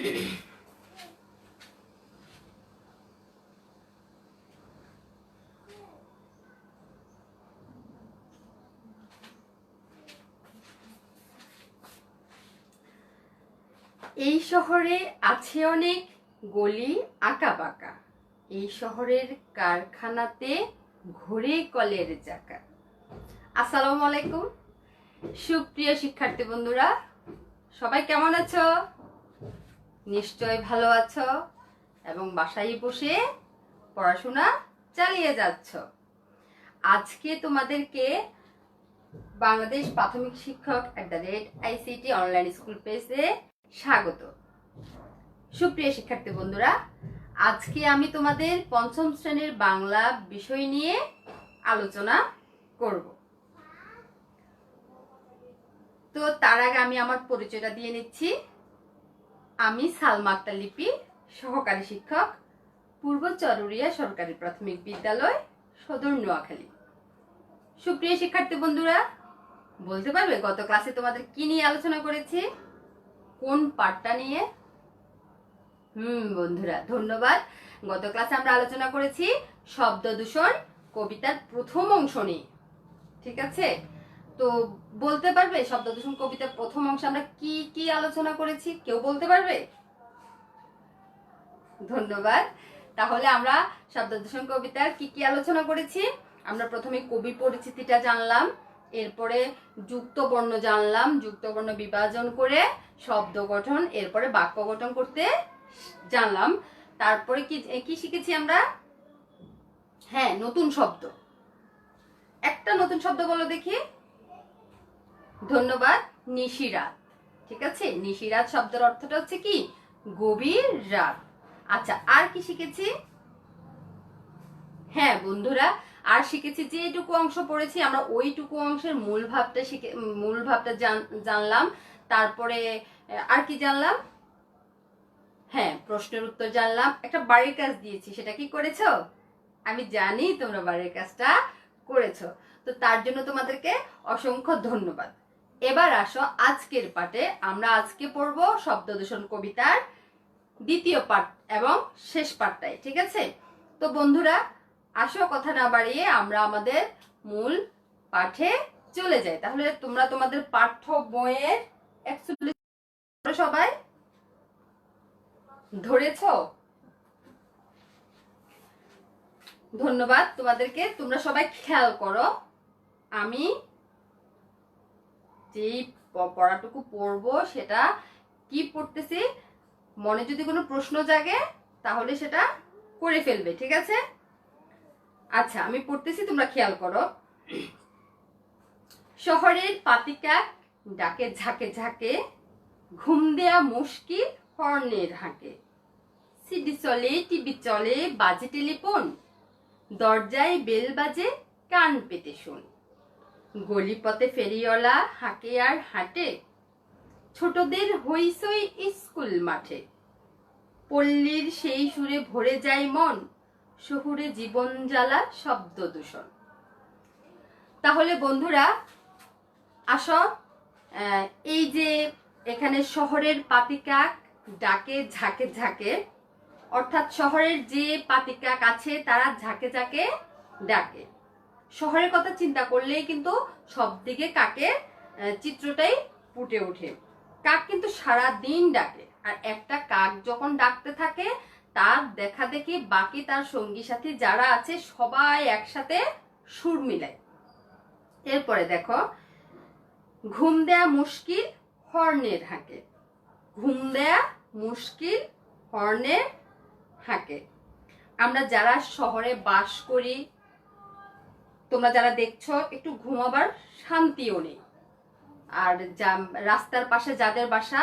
এই শহরে আছে অনেক গলি আঁকাবাঁকা, এই শহরের কারখানাতে ঘুরে কলের চাকা। আসসালামু আলাইকুম সুপ্রিয় শিক্ষার্থী বন্ধুরা, সবাই কেমন আছো? নিশ্চয় ভালো আছো এবং বাসায় বসে পড়াশোনা চালিয়ে যাচ্ছ। আজকে তোমাদেরকে বাংলাদেশ প্রাথমিক শিক্ষক @ICT অনলাইন স্কুল পেজে স্বাগত। সুপ্রিয় শিক্ষার্থী বন্ধুরা, আজকে আমি তোমাদের পঞ্চম শ্রেণীর বাংলা বিষয় নিয়ে আলোচনা করব। তো তার আগে আমি আমার পরিচয়টা দিয়ে নিচ্ছি। আমি সালমা আক্তার লিপি, সহকারী শিক্ষক, পূর্ব চরুরিয়া সরকারি প্রাথমিক বিদ্যালয়, সদর নোয়াখালী। সুপ্রিয় শিক্ষার্থী বন্ধুরা, বলতে পারবে গত ক্লাসে তোমাদের কি নিয়ে আলোচনা করেছি, কোন পাঠটা নিয়ে? বন্ধুরা ধন্যবাদ। গত ক্লাসে আমরা আলোচনা করেছি শব্দ দূষণ কবিতার প্রথম অংশ নিয়ে, ঠিক আছে? তো বলতে পারবে শব্দ দূষণ কবিতার প্রথম অংশে আমরা কি কি আলোচনা করেছি? কেউ বলতে পারবে? ধন্যবাদ। তাহলে আমরা শব্দ দূষণ কবিতার কি কি আলোচনা করেছি? আমরা প্রথমে কবি পরিচিতিটা জানলাম, এরপরে যুক্ত বর্ণ জানলাম, যুক্ত বর্ণ বিভাজন করে শব্দ গঠন, এরপরে বাক্য গঠন করতে জানলাম। তারপরে কি কি শিখেছি আমরা? হ্যাঁ, নতুন শব্দ। একটা নতুন শব্দ বলো দেখি। ধন্যবাদ, নিশিরাত। ঠিক আছে, নিশিরাত শব্দের অর্থটা হচ্ছে কি? গভীর রাত। আচ্ছা, আর কি শিখেছি? হ্যাঁ বন্ধুরা, আর শিখেছি যেটুকু অংশ পড়েছি আমরা ওইটুকু অংশের মূল ভাবটা জানলাম। তারপরে আর কি জানলাম? হ্যাঁ, প্রশ্নের উত্তর জানলাম। একটা বাড়ির কাজ দিয়েছি, সেটা কি করেছো? আমি জানি তোমরা বাড়ির কাজটা করেছো, তো তার জন্য তোমাদেরকে অসংখ্য ধন্যবাদ। এবার আসো আজকের পাঠে। আমরা আজকে পড়বো শব্দ দূষণ কবিতার দ্বিতীয় পাঠ এবং শেষ পাঠটাই, ঠিক আছে? তো বন্ধুরা আসো কথা না বাড়িয়ে আমরা আমাদের মূল পাঠে চলে যাই। তাহলে তোমরা তোমাদের পাঠ্য বইয়ের 41 সবাই ধরেছো? ধন্যবাদ তোমাদেরকে। তোমরা সবাই খেয়াল করো, আমি যেই পড়াটুকু পড়বো সেটা কি পড়তেছি, মনে যদি কোনো প্রশ্ন জাগে তাহলে সেটা করে ফেলবে, ঠিক আছে? আচ্ছা, আমি পড়তেছি, তোমরা খেয়াল করো। শহরের পাতিকাক ডাকে ঝাঁকে ঝাঁকে, ঘুম দেয়া মুশকিল হর্নের হাঁকে। সিডি চলে, টিভি চলে, বাজে টেলিফোন, দরজায় বেল বাজে, কান পেতে শোন। গলিপথে ফেরিওয়ালা হাঁকে আর হাঁটে, ছোটদের হইসই স্কুল মাঠে। পল্লীর সেই সুরে ভরে যায় মন, শহুরে জীবন জ্বালা শব্দ দূষণ। তাহলে বন্ধুরা আসো, এই যে এখানে শহরের পাতিকাক ডাকে ঝাঁকে ঝাঁকে, অর্থাৎ শহরের যে পাতিকাক আছে তারা ঝাঁকে ঝাঁকে ডাকে। শহরের কথা চিন্তা করলেই কিন্তু সব দিকে কাকের চিত্রটাই ফুটে ওঠে। কাক কিন্তু সারা দিন ডাকে, আর একটা কাক যখন ডাকতে থাকে তার দেখা দেখি বাকি তার সঙ্গী সাথী যারা আছে সবাই একসাথে সুর মিলায়। এরপরে দেখো, ঘুম দেয়া মুশকিল হর্নের হাঁকে। ঘুম দেয়া মুশকিল হর্নের হাঁকে। আমরা যারা শহরে বাস করি, তোমরা যারা দেখছো, একটু ঘুমাবার শান্তিও নেই। আর রাস্তার পাশে যাদের বাসা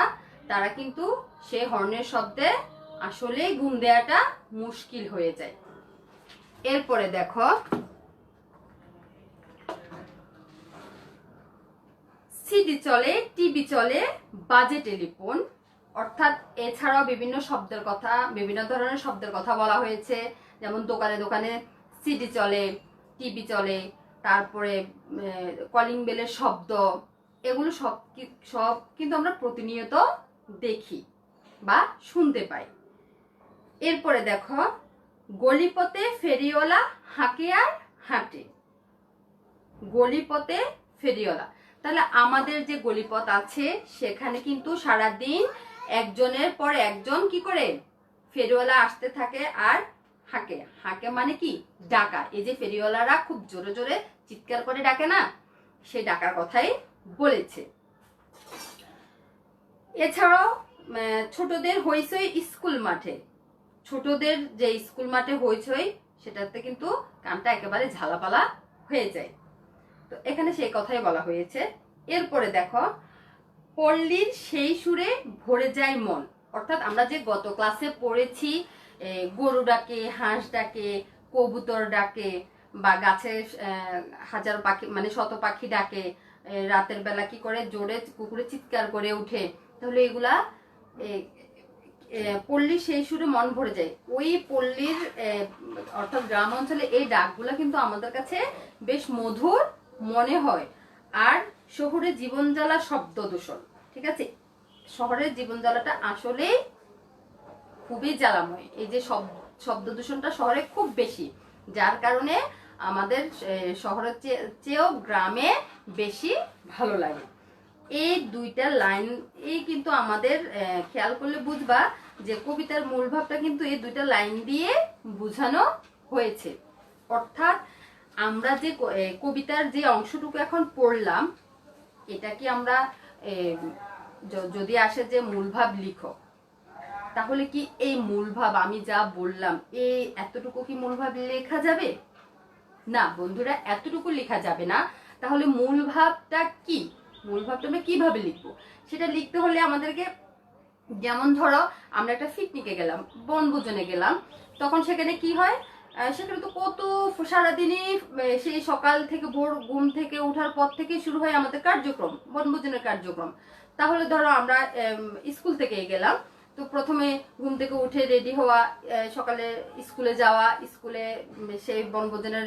তারা কিন্তু সে হর্নের শব্দে আসলে ঘুম দেয়াটা মুশকিল হয়ে যায়। এরপরে দেখো, সিডি চলে, টিভি চলে, বাজে টেলিফোন, অর্থাৎ এছাড়াও বিভিন্ন শব্দের কথা, বিভিন্ন ধরনের শব্দের কথা বলা হয়েছে। যেমন দোকানে দোকানে সিডি চলে, টিভি চলে, তারপরে কলিং বেলের শব্দ, এগুলো সব কিন্তু আমরা প্রতিনিয়ত দেখি। বা শুনতে পাই। এরপরে দেখো, গলিপথে ফেরিওয়ালা হাঁকে আর হাঁটে। গলিপথে ফেরিওয়ালা, তাহলে আমাদের যে গলিপথ আছে সেখানে কিন্তু সারাদিন একজনের পর একজন কি করে ফেরিওয়ালা আসতে থাকে আর হাঁকে। হাঁকে মানে কি? ডাকা। এই যে ফেরিওয়ালারা খুব জোরে জোরে চিৎকার করে ডাকে না, সেই ডাকার কথাই বলেছে। এছাড়াও ছোটদের হইচই স্কুল মাঠে, ছোটদের যে স্কুল মাঠে হইচই সেটাতে কিন্তু কানটা একেবারে ঝালাপালা হয়ে যায়। তো এখানে সেই কথাই বলা হয়েছে। এরপরে দেখো, পল্লীর সেই সুরে ভরে যায় মন, অর্থাৎ আমরা যে গত ক্লাসে পড়েছি গরু ডাকে, হাঁস ডাকে, কবুতর ডাকে, বা গাছে হাজার পাখি মানে শত পাখি ডাকে, রাতের বেলা কি করে জোরে কুকুরে চিৎকার করে উঠে, তাহলে এগুলা পল্লীর সেই সুরে মন ভরে যায়। ওই পল্লীর অর্থাৎ গ্রাম অঞ্চলে এই ডাকগুলা কিন্তু আমাদের কাছে বেশ মধুর মনে হয়। আর শহরে জীবন জ্বালা শব্দ দূষণ, ঠিক আছে, শহরের জীবন জ্বালাটা আসলেই খুবই জ্বালাময়। এই যে শব্দ দূষণটা শহরে খুব বেশি, যার কারণে আমাদের শহরের চেয়েও গ্রামে বেশি ভালো লাগে। এই দুইটা লাইন এই কিন্তু আমাদের খেয়াল করলে বুঝবা যে কবিতার মূল ভাবটা কিন্তু এই দুইটা লাইন দিয়ে বোঝানো হয়েছে। অর্থাৎ আমরা যে কবিতার যে অংশটুকু এখন পড়লাম, এটা কি আমরা যদি আসে যে মূল ভাব লিখো, তাহলে কি এই মূল ভাব আমি যা বললাম এই এতটুকু কি মূল ভাব লেখা যাবে? না বন্ধুরা, এতটুকু লেখা যাবে না। তাহলে মূল ভাবটা কি, মূল ভাবটা আমরা কিভাবে লিখবো? সেটা লিখতে হলে আমাদেরকে, যেমন ধরো আমরা একটা পিকনিকে গেলাম, বনভোজনে গেলাম, তখন সেখানে কি হয়, সেখানে তো কত সারাদিনই সেই সকাল থেকে ভোর ঘুম থেকে ওঠার পর থেকে শুরু হয় আমাদের কার্যক্রম, বনভোজনের কার্যক্রম। তাহলে ধরো আমরা স্কুল থেকে গেলাম, তো প্রথমে ঘুম থেকে উঠে রেডি হওয়া, সকালে স্কুলে যাওয়া, স্কুলে সেই বনভোজনের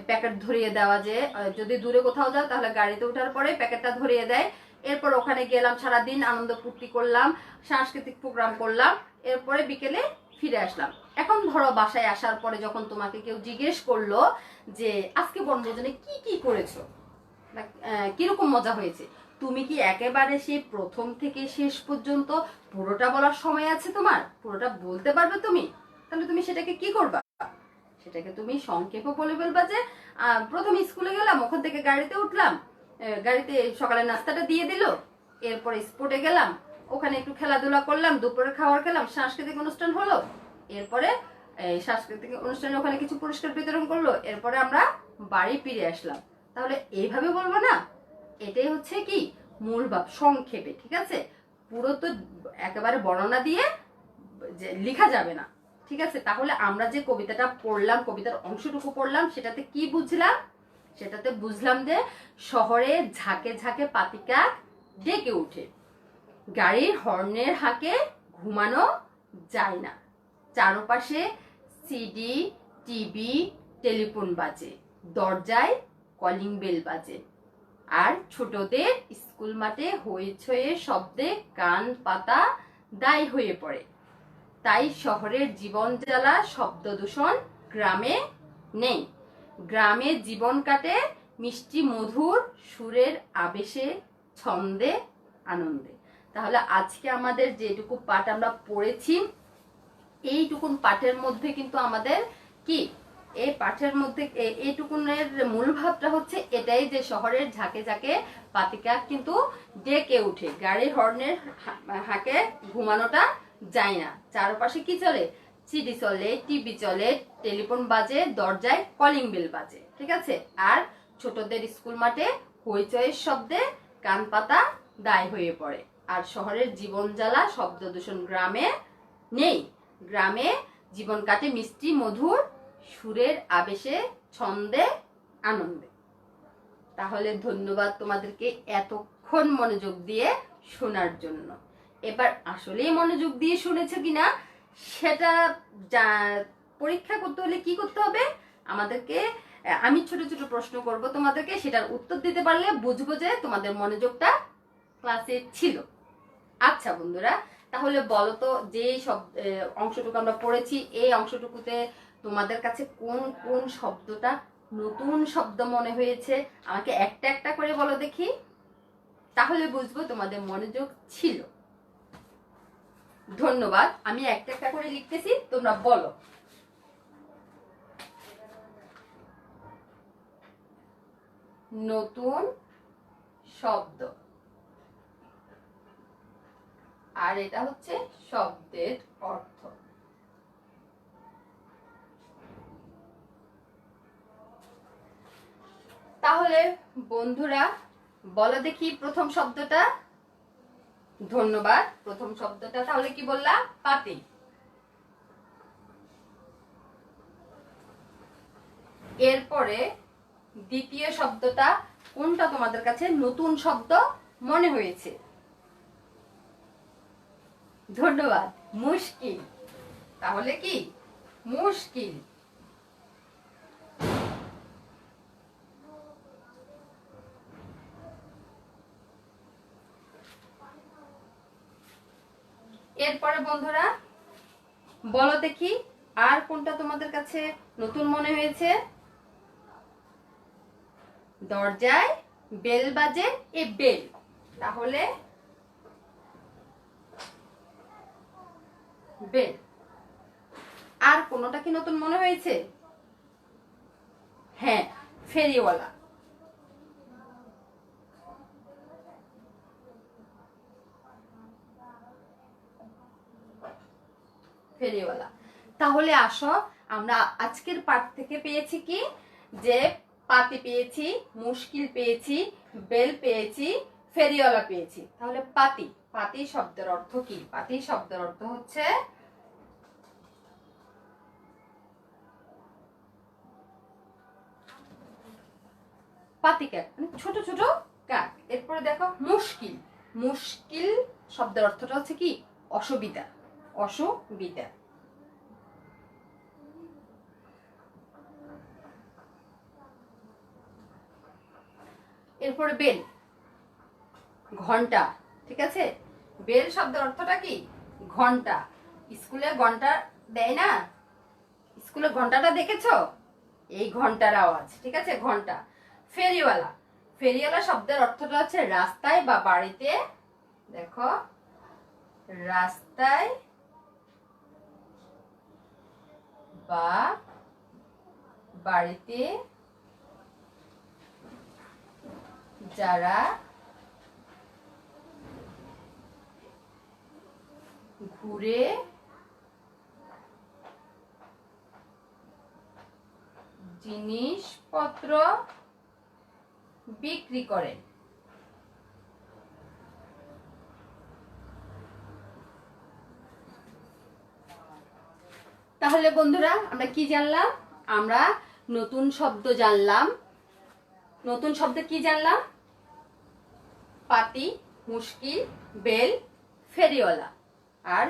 প্যাকেট ধরিয়ে দেওয়া, যে যদি দূরে কোথাও যাও তাহলে গাড়িতে ওঠার পরে প্যাকেটটা ধরিয়ে দেয়। এরপর ওখানে গেলাম, সারাদিন আনন্দ ফুর্তি করলাম, সাংস্কৃতিক প্রোগ্রাম করলাম, এরপরে বিকেলে ফিরে আসলাম। এখন ধরো বাসায় আসার পরে যখন তোমাকে কেউ জিজ্ঞেস করলো যে আজকে বনভোজনে কি কি করেছো, কিরকম মজা হয়েছে, তুমি কি একেবারে সেই প্রথম থেকে শেষ পর্যন্ত পুরোটা বলার সময় আছে তোমার? পুরোটা বলতে পারবে তুমি? তাহলে তুমি সেটাকে কি করবা? সেটাকে তুমি সংক্ষেপে বলে বলবা যে প্রথম স্কুলে গেলাম, ওখান থেকে গাড়িতে উঠলাম, গাড়িতে সকালে নাস্তাটা দিয়ে দিল, এরপরে স্পোর্টে গেলাম, ওখানে একটু খেলাধুলা করলাম, দুপুরে খাবার খেলাম, সাংস্কৃতিক অনুষ্ঠান হলো, এরপরে সাংস্কৃতিক অনুষ্ঠানে ওখানে কিছু পুরস্কার বিতরণ করলো, এরপরে আমরা বাড়ি ফিরে আসলাম। তাহলে এইভাবে বলবো না? এটাই হচ্ছে কি মূল ভাব, সংক্ষেপে, ঠিক আছে? পুরো তো একেবারে বর্ণনা দিয়ে যে লেখা যাবে না, ঠিক আছে? তাহলে আমরা যে কবিতাটা পড়লাম, কবিতার অংশটুকু পড়লাম, সেটাতে কি বুঝলাম? সেটাতে বুঝলাম যে শহরে ঝাঁকে ঝাঁকে পাতিকাক ডেকে উঠে, গাড়ির হর্নের হাঁকে ঘুমানো যায় না, চারপাশে সিডি, টিভি, টেলিফোন বাজে, দরজায় কলিং বেল বাজে, আর ছোটদের স্কুল মাঠে হইচইয়ের শব্দে কান পাতা দায়ী হয়ে পড়ে। তাই শহরের জীবন জ্বালা শব্দ দূষণ গ্রামে নেই। গ্রামে জীবন কাটে মিষ্টি মধুর সুরের আবেশে, ছন্দে, আনন্দে। তাহলে আজকে আমাদের যেটুকু পাঠ আমরা পড়েছি, এইটুকুন পাঠের মধ্যে কিন্তু আমাদের কি, এই পাঠের মধ্যে এইটুকুনের মূল ভাবটা হচ্ছে এটাই যে শহরের ঝাঁকে ঝাঁকে পাতিকাক কিন্তু ডেকে উঠে, গাড়ির হর্নের হাঁকে ঘুমানোটা যায় না, চারপাশে কি চলে, সিডি চলে, টিভি চলে, টেলিফোন বাজে, দরজায় কলিং বেল বাজে, ঠিক আছে? আর ছোটদের স্কুল মাঠে হইচইয়ের শব্দে কান পাতা দায় হয়ে পড়ে। আর শহরের জীবন জ্বালা শব্দ দূষণ গ্রামে নেই। গ্রামে জীবন কাটে মিষ্টি মধুর সুরের আবেশে, ছন্দে, আনন্দে। তাহলে ধন্যবাদ তোমাদেরকে এতক্ষণ মনোযোগ দিয়ে শোনার জন্য। এবার আসলেই মনোযোগ দিয়ে শুনেছো কিনা সেটা পরীক্ষা করতে হলে কি করতে হবে, আমাদেরকে আমি ছোট ছোট প্রশ্ন করব তোমাদেরকে, সেটার উত্তর দিতে পারলে বুঝবো যে তোমাদের মনোযোগটা ক্লাসে ছিল। আচ্ছা বন্ধুরা, তাহলে বলো তো, যে সব অংশটুকু আমরা পড়েছি, এই অংশটুকুতে তোমাদের কাছে কোন কোন শব্দটা নতুন শব্দ মনে হয়েছে? আমাকে একটা একটা করে বলো দেখি, তাহলে বুঝবো তোমাদের মনোযোগ ছিল। ধন্যবাদ। আমি একটা একটা করে লিখতেছি, তোমরা বলো। নতুন শব্দ, আর এটা হচ্ছে শব্দের অর্থ। তাহলে বন্ধুরা বলো দেখি প্রথম শব্দটা। ধন্যবাদ। প্রথম শব্দটা তাহলে কি বললা? পাতি। এরপরে দ্বিতীয় শব্দটা কোনটা তোমাদের কাছে নতুন শব্দ মনে হয়েছে? ধন্যবাদ। মুশকিল। তাহলে কি? মুশকিল। এরপরে বন্ধুরা বলো দেখি আর কোনটা তোমাদের কাছে নতুন মনে হয়েছে? দরজায় বেল বাজে, এ বেল। তাহলে বেল। আর কোনটা কি নতুন মনে হয়েছে? হ্যাঁ, ফেরিওয়ালা। ফেরিওয়ালা। তাহলে আসো, আমরা আজকের পাঠ থেকে পেয়েছি কি, যে পাতি পেয়েছি, মুশকিল পেয়েছি, বেল পেয়েছি, ফেরিওয়ালা পেয়েছি। তাহলে পাতি, পাতি শব্দের অর্থ কি? পাতি শব্দের অর্থ হচ্ছে পাতি কাক, মানে ছোট ছোট কাক। এরপরে দেখো মুশকিল। মুশকিল শব্দের অর্থটা হচ্ছে কি? অসুবিধা। অসুবিধা। এরপরে বেল, ঘন্টা। ঠিক আছে, বেল শব্দের অর্থটা কি? ঘন্টা। স্কুলে ঘন্টা দেয় না? স্কুলে ঘন্টাটা দেখেছো? এই ঘন্টার আওয়াজ। ঠিক আছে, ঘন্টা। ফেরিওয়ালা। ফেরিওয়ালা শব্দের অর্থটা হচ্ছে রাস্তায় বা বাড়িতে। দেখো, রাস্তায় বা বাড়িতে যারা ঘুরে জিনিসপত্র বিক্রি করেন। তাহলে বন্ধুরা আমরা কি জানলাম? আমরা নতুন শব্দ জানলাম। নতুন শব্দ কি জানলাম? পাতি, মুশকিল, বেল, ফেরিওয়ালা। আর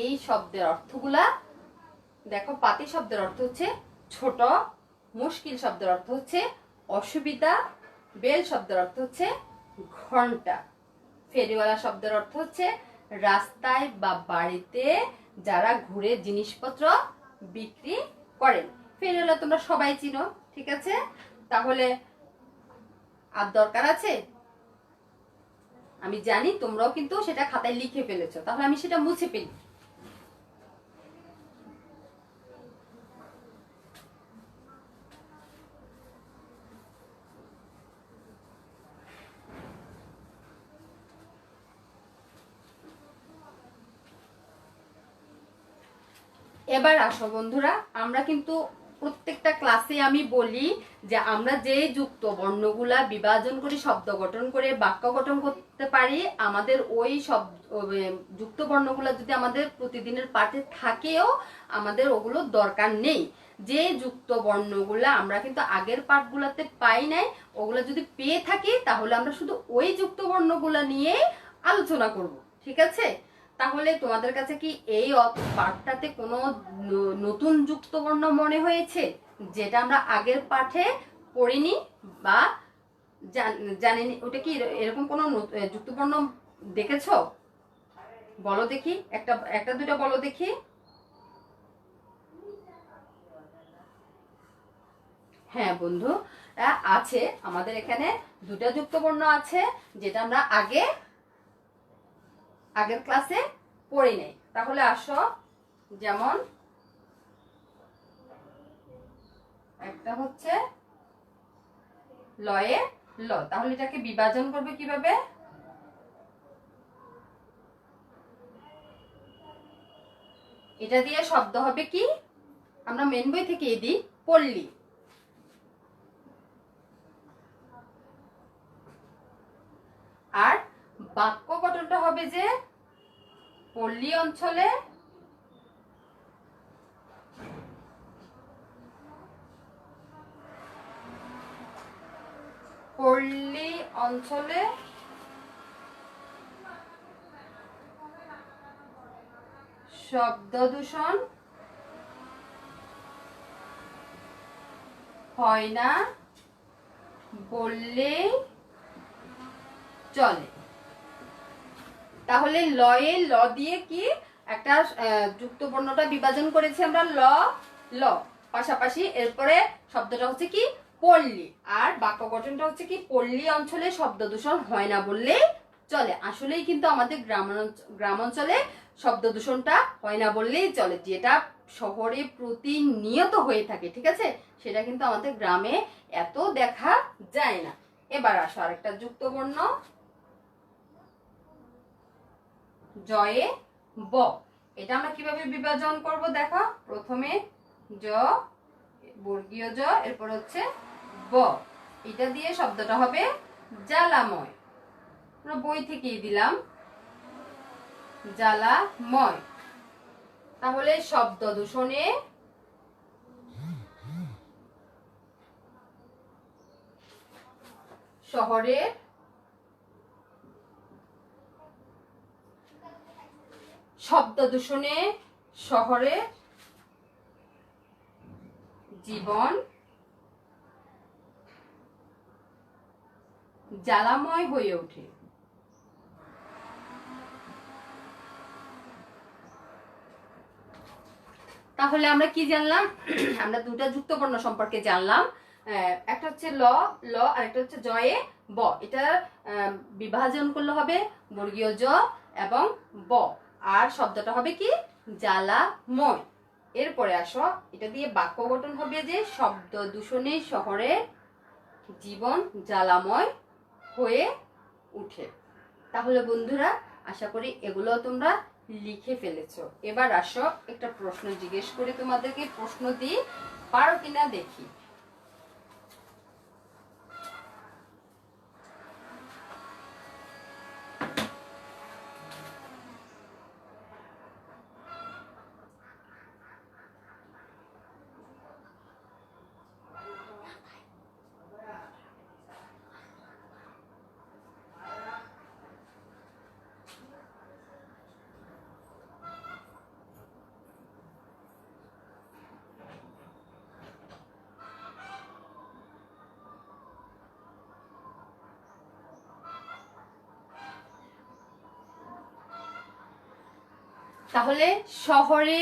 এই শব্দের অর্থগুলা দেখো, পাতি শব্দের অর্থ হচ্ছে ছোট, মুশকিল শব্দের অর্থ হচ্ছে অসুবিধা, বেল শব্দের অর্থ হচ্ছে ঘন্টা, ফেরিওয়ালা শব্দের অর্থ হচ্ছে রাস্তায় বা বাড়িতে যারা ঘুরে জিনিসপত্র বিক্রি করেন। ফেরিওয়ালা তোমরা সবাই চিনো। ঠিক আছে, তাহলে আর দরকার আছে? আমি জানি তোমরাও কিন্তু সেটা খাতায় লিখে ফেলেছো, তাহলে আমি সেটা মুছে ফেলি। এবার আসো বন্ধুরা, আমরা কিন্তু প্রত্যেকটা ক্লাসে আমি বলি যে আমরা যে যুক্ত বর্ণগুলা বিভাজন করে শব্দ গঠন করে বাক্য গঠন করতে পারি, আমাদের ওই যুক্ত বর্ণগুলা যদি আমাদের প্রতিদিনের পাঠে থাকেও আমাদের ওগুলো দরকার নেই। যে যুক্ত বর্ণগুলা আমরা কিন্তু আগের পাঠগুলাতে পাই নাই, ওগুলা যদি পেয়ে থাকি তাহলে আমরা শুধু ওই যুক্ত বর্ণগুলা নিয়ে আলোচনা করব। ঠিক আছে, তাহলে তোমাদের কাছে কি এই পাঠটাতে কোনো নতুন যুক্তবর্ণ মনে হয়েছে যেটা আমরা আগের পাঠে পড়িনি বা জানিনি? ওটা কি এরকম কোনো যুক্তবর্ণ দেখেছো? বলো দেখি, একটা একটা দুটা বলো দেখি। হ্যাঁ বন্ধু, আছে আমাদের এখানে দুটা যুক্তবর্ণ আছে, যেটা আমরা আগের ক্লাসে পড়ি নাই। তাহলে আসো, যেমন একটা হচ্ছে লয়ে ল, তাহলে এটাকে বিভাজন করবে কিভাবে? এটা দিয়ে শব্দ হবে কি? আমরা মেন বই থেকে দিই পল্লী। আর বাক্য গঠনটা হবে যে পল্লী অঞ্চলে শব্দ দূষণ হয় না বললেই চলে। তাহলে লয়ে ল দিয়ে কি একটা যুক্তবর্ণটা বিভাজন করেছি আমরা, ল ল পাশাপাশি, এরপরে শব্দটা হচ্ছে কি পল্লী, আর বাক্য গঠনটা হচ্ছে কি পল্লী অঞ্চলে শব্দ দূষণ হয় না বললেই চলে। আসলেই কিন্তু আমাদের গ্রাম অঞ্চলে শব্দ দূষণটা হয় না বললেই চলে, যেটা শহরে প্রতিনিয়ত হয়ে থাকে, ঠিক আছে, সেটা কিন্তু আমাদের গ্রামে এত দেখা যায় না। এবার আসো আরেকটা যুক্তবর্ণ, জয়ে ব। এটা আমরা কিভাবে বিভাজন করব দেখো, প্রথমে জ, বর্গীয় জ, এরপর হচ্ছে ব, এটা দিয়ে শব্দটা হবে জ্বালাময়। আমরা বই থেকেই দিলাম জ্বালাময়। তাহলে শব্দ দূষণে শহরের শব্দ দূষণে শহরে জীবন জ্বালাময় হয়ে ওঠে। তাহলে আমরা কি জানলাম? আমরা দুটা যুক্তবর্ণ সম্পর্কে জানলাম, একটা হচ্ছে ল ল আর একটা হচ্ছে জয়ে ব। এটা বিভাজন করলে হবে বর্গীয় জ এবং ব, আর শব্দটা হবে কি জ্বালাময়। এরপরে আসো, এটা দিয়ে বাক্য গঠন হবে যে শব্দ দূষণে শহরে জীবন জ্বালাময় হয়ে উঠে। তাহলে বন্ধুরা, আশা করি এগুলো তোমরা লিখে ফেলেছো। এবার আসো একটা প্রশ্ন জিজ্ঞেস করি তোমাদেরকে, প্রশ্ন দিই, পারো কিনা দেখি। তাহলে শহরে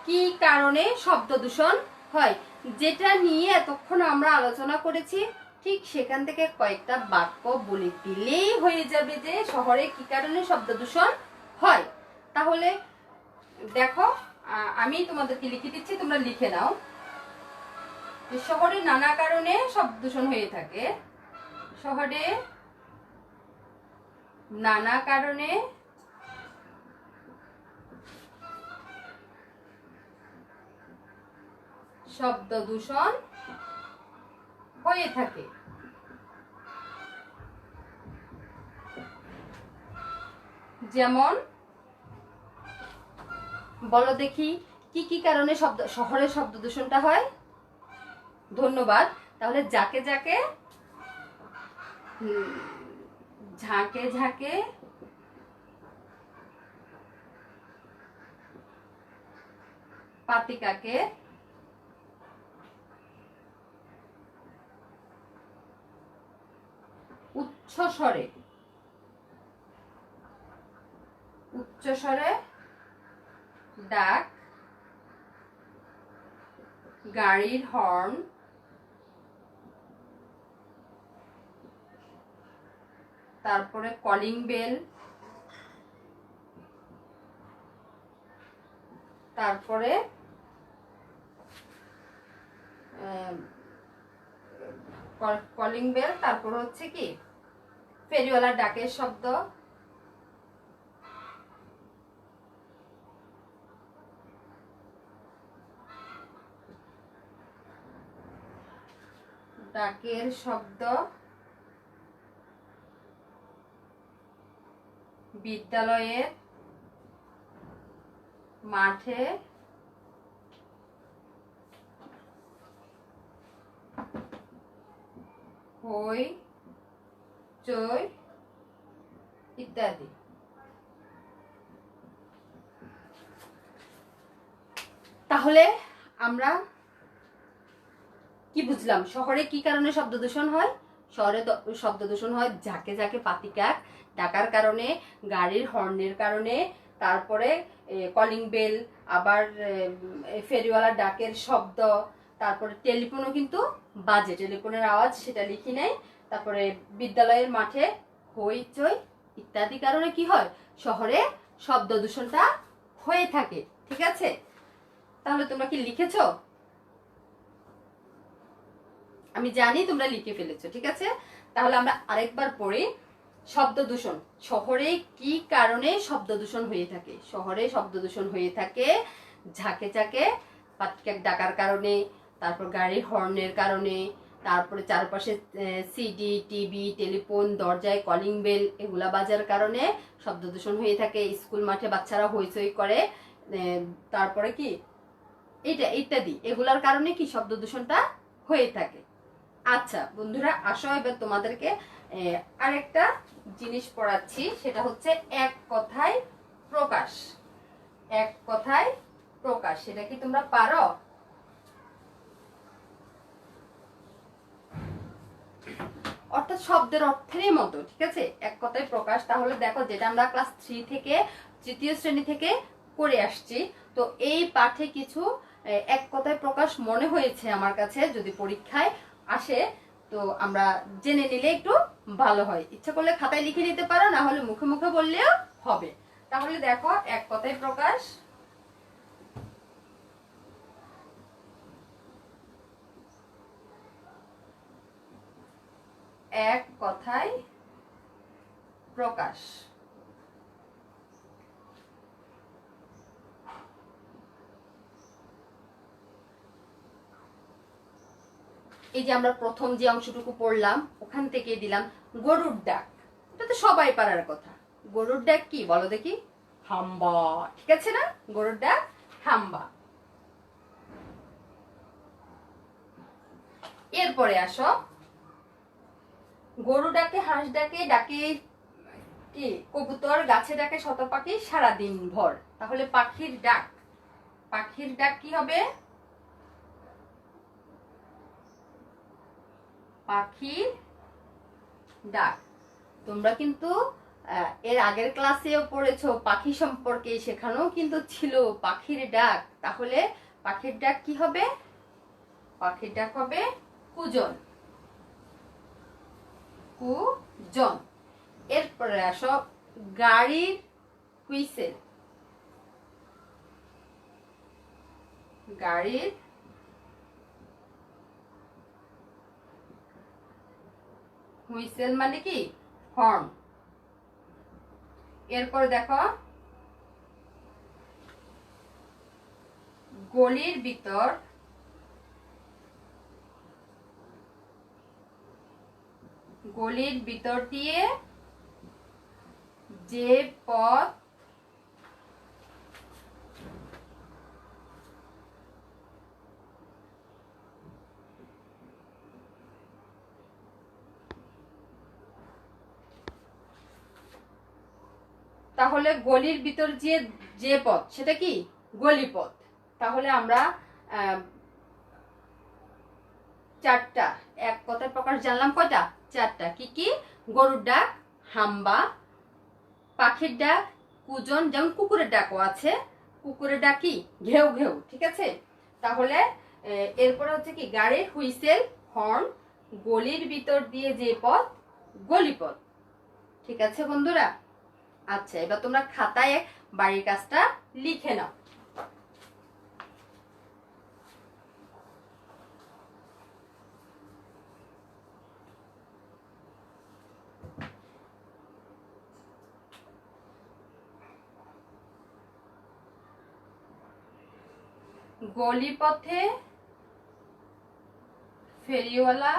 কি কারণে শব্দ দূষণ হয়, যেটা নিয়ে এতক্ষণ আমরা আলোচনা করেছি, ঠিক সেখান থেকে কয়েকটা বাক্য বলে দিলেই হয়ে যাবে যে শহরে কি কারণে শব্দ দূষণ হয়। তাহলে দেখো, আমি তোমাদেরকে লিখে দিচ্ছি, তোমরা লিখে নাও যে শহরে নানা কারণে শব্দ দূষণ হয়ে থাকে। শহরে নানা কারণে শব্দ দূষণ হয়ে থাকে। যেমন বলো দেখি কি কি কারণে শহরের শব্দ দূষণটা হয়? ধন্যবাদ। তাহলে যাকে যাকে, ঝাঁকে ঝাঁকে, পাতিকাকে, উচ্চ উচ্চস্বরে ডাক, গাড়ির হর্ন, তারপরে কলিং বেল, তারপরে কলিং বেল, তারপর হচ্ছে কি ফেরিওয়ালার ডাকের শব্দ, ডাকের শব্দ, বিদ্যালয়ের মাঠে হই চই ইত্যাদি। তাহলে আমরা কি বুঝলাম? শহরে কি কারণে শব্দ দূষণ হয়? শহরে শব্দ দূষণ হয় ঝাঁকে ঝাঁকে পাতিকাক ডাকার কারণে, গাড়ির হর্নের কারণে, তারপরে কলিং বেল, আবার ফেরিওয়ালার ডাকের শব্দ, তারপরে টেলিফোনও কিন্তু বাজে, টেলিফোনের আওয়াজ সেটা লিখি নেই, তারপরে বিদ্যালয়ের মাঠে হইচই ইত্যাদি কারণে কি হয়? শহরে শব্দ দূষণটা হয়ে থাকে। ঠিক আছে, তাহলে তোমরা কি লিখেছো? আমি জানি তোমরা লিখে ফেলেছো। ঠিক আছে, তাহলে আমরা আরেকবার পড়ি। শব্দ দূষণ, শহরে কি কারণে শব্দ দূষণ হয়ে থাকে? শহরে শব্দ দূষণ হয়ে থাকে ঝাঁকে ঝাঁকে পাতিকাক ডাকার কারণে, তারপর গাড়ির হর্নের কারণে, তারপরে চারপাশে সিডি, টিভি, টেলিফোন, দরজায় কলিং বেল এগুলা বাজার কারণে শব্দ দূষণ হয়ে থাকে। স্কুল মাঠে বাচ্চারা হইচই করে, তারপরে কি এটা ইত্যাদি, এগুলার কারণে কি শব্দ দূষণটা হয়ে থাকে। আচ্ছা বন্ধুরা, আসো এবার তোমাদেরকে আরেকটা জিনিস পড়াচ্ছি, সেটা হচ্ছে এক কথায় প্রকাশ। এক কথায় প্রকাশ, সেটা কি তোমরা পারো? অর্থাৎ শব্দের অর্থেরই মতো। ঠিক আছে, এক কথায় প্রকাশ। তাহলে দেখো, যেটা আমরা ক্লাস 3 থেকে তৃতীয় শ্রেণী থেকে করে আসছি, তো এই পাঠে কিছু এক কথায় প্রকাশ মনে হয়েছে আমার কাছে, যদি পরীক্ষায় আসে তো আমরা জেনে নিলে একটু ভালো হয়। ইচ্ছা করলে খাতায় লিখে নিতে পারো, না হলে মুখে মুখে বললেও হবে। তাহলে দেখো, এক কথায় প্রকাশ। এক কথায় প্রকাশ। এই যে আমরা প্রথম যে অংশটুকু পড়লাম ওখান থেকে দিলাম গরুর ডাক। এটা তো সবাই পারার কথা। গরুর ডাক কি বলো দেখি? হাম্বা। ঠিক আছে না? গরুর ডাক হাম্বা। এরপরে আসো, গরু ডাকে, হাঁস ডাকে, ডাকে কি কবুতর, গাছে ডাকে শত পাখি সারাদিন ভর। তাহলে পাখির ডাক, পাখির ডাক কি হবে? পাখির ডাক। তোমরা কিন্তু এর আগের ক্লাসেও পড়েছো পাখি সম্পর্কে, সেখানেও কিন্তু ছিল পাখির ডাক। তাহলে পাখির ডাক কি হবে? পাখির ডাক হবে কুজন। কুজন। এরপরে আসো, গাড়ির হুইসেল। গাড়ির হুইসেল মানে কি? হর্ন। এরপর দেখো, গলির ভিতর, গলির ভিতর দিয়ে যে পথ তাহলে গলির ভিতর যে পথ সেটা কি? গলিপথ। তাহলে আমরা চারটা এক কথায় প্রকাশ জানলাম। কয়টা? চারটা। কি কি? গরুর ডাক হাম্বা, পাখির ডাক কুজন, যেমন কুকুরের ডাকও আছে, কুকুরের ডাকি ঘেউ ঘেউ, ঠিক আছে। তাহলে এরপরে হচ্ছে কি গাড়ির হুইসেল, হর্ন, গলির ভিতর দিয়ে যে পথ, গলিপথ। ঠিক আছে বন্ধুরা? আচ্ছা, এবার তোমরা খাতায় বাড়ির কাজটা লিখে নাও। গলিপথে ফেরিওয়ালা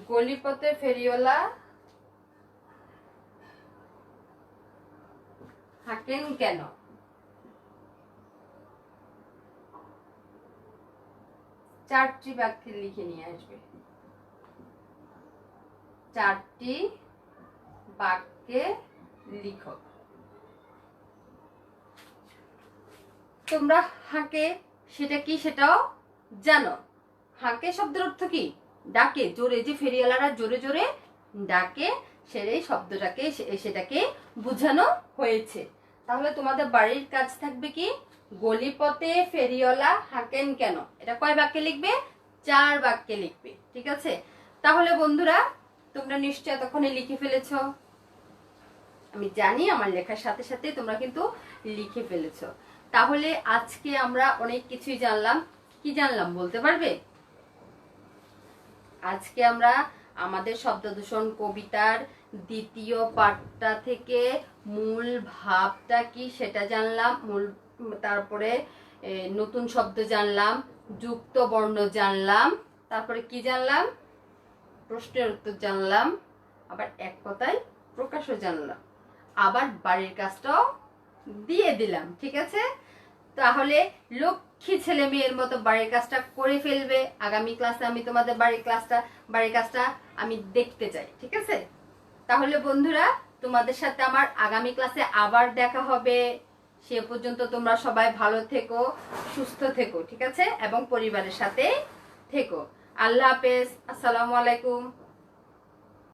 গলিপথে ফেরিওয়ালা হাঁকেন কেন? চারটি বাক্যে লিখে নিয়ে আসবে, চারটি বাক্যে লিখো। তোমরা হাঁকে সেটা কি সেটাও জানো। হাঁকে শব্দের অর্থ কি? ডাকে, জোরে, যে ফেরিওয়ালারা জোরে জোরে ডাকে, সেই শব্দটাকে সেটাকে বোঝানো হয়েছে। তাহলে তোমাদের বাড়ির কাজ থাকবে কি, গলিপথে ফেরিওয়ালা হাঁকেন কেন, এটা কয় বাক্যে লিখবে? 4 বাক্যে লিখবে। ঠিক আছে? তাহলে বন্ধুরা তোমরা নিশ্চয় এতক্ষণে লিখে ফেলেছ, আমি জানি আমার লেখার সাথে সাথে তোমরা কিন্তু লিখে ফেলেছ। তাহলে আজকে আমরা অনেক কিছুই জানলাম। কি জানলাম বলতে পারবে? আজকে আমরা আমাদের শব্দ দূষণ কবিতার দ্বিতীয় পাঠটা থেকে মূল ভাবটা কি সেটা জানলাম, তারপরে নতুন শব্দ জানলাম, যুক্ত বর্ণ জানলাম, তারপরে কি জানলাম? প্রশ্নের উত্তর জানলাম, আবার এক কথায় প্রকাশও জানলাম, আবার বাড়ির কাজটাও দিয়ে দিলাম। ঠিক আছে? তাহলে লক্ষ্মী ছেলে মেয়ের মতো বাড়ির কাজটা করে ফেলবে। আগামী ক্লাসে আমি তোমাদের বাড়ির কাজটা আমি দেখতে চাই। ঠিক আছে? তাহলে বন্ধুরা তোমাদের সাথে আমার আগামী ক্লাসে আবার দেখা হবে। সে পর্যন্ত তোমরা সবাই ভালো থেকো, সুস্থ থেকো। ঠিক আছে? এবং পরিবারের সাথে থেকো। আল্লাহ হাফেজ। আসসালামু আলাইকুম।